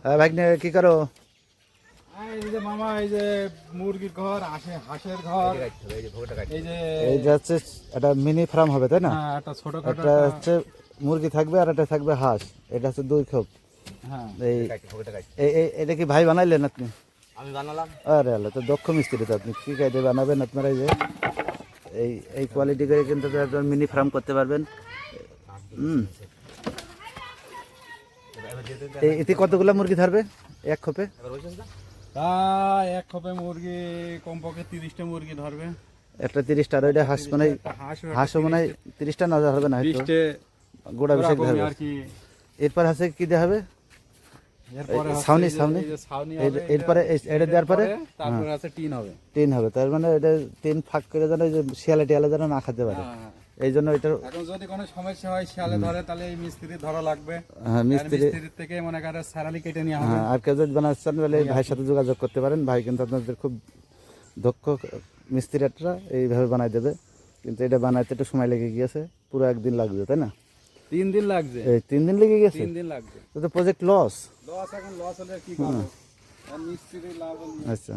হ্যাঁ ভাগ্নে কি করো? এই যে মামা, এই যে মুরগির ঘর, হাঁসের ঘর, এই যে এই যে হচ্ছে একটা মিনি ফার্ম হবে তাই না? হ্যাঁ, একটা ছোটখাটো একটা হচ্ছে মুরগি থাকবে আর একটা থাকবে হাঁস। এটা হচ্ছে 2 খোপ। হ্যাঁ, এটা কি ভাই বানাইলেন আপনি? আমি বানালাম। আরে আল্লাহ, তো দক্ষ মিস্ত্রি তো আপনি। কি কায়দে বানাবেন আপনারা? এই যে এই কোয়ালিটি করে কিন্তু একজন মিনি ফার্ম করতে পারবেন। এতে কতগুলো মুরগি ধরবে এক খোপে? তা এক খোপে মুরগি কমপক্ষে 30টা মুরগি ধরবে। একটা 30টা, আর ওইটা হাঁস মানে হাঁসও মানে 30টা না হবে না, হয়তো 20টে গোড়া বিশেষ ধরবে। আর কি। এরপর আছে কি দেওয়া হবে? এরপরে ছাউনি এই যে ছাউনি ছাউনি হবে, এরপরে এটা দেওয়ার পরে তারপরে আছে টিন হবে। টিন হবে। তার মানে এটা টিন ফাঁক করে যেন ওই যে শিয়ালে টিয়ালে যেন না খেতে পারে, হ্যাঁ। এই জন্য এটা। এখন যদি কোনো সমস্যা হয় শিয়ালে ধরে, তাহলে এই মিস্ত্রি ধরা লাগবে। হ্যাঁ, আর মিস্ত্রি। মিস্ত্রির থেকে মনে করেন স্যালারি কেটে নেওয়া হবে। হ্যাঁ, আর কেউ যদি বানাচ্ছেন তাহলে এই ভাইয়ের সাথে যোগাযোগ করতে পারেন। ভাই কিন্তু আপনাদের খুব দক্ষ মিস্ত্রিরা এইভাবে বানাই দেবে। কিন্তু এটা বানাইতে একটু সময় লেগে গিয়েছে, পুরো একদিন লাগবে তাই না? 3 দিন লাগছে। এই 3 দিন লেগে গেছে? 3 দিন লাগবে। তো প্রজেক্ট লস। লস, এখন লস হলে কি করবো? আর মিস্ত্রি লাভ হলে আচ্ছা।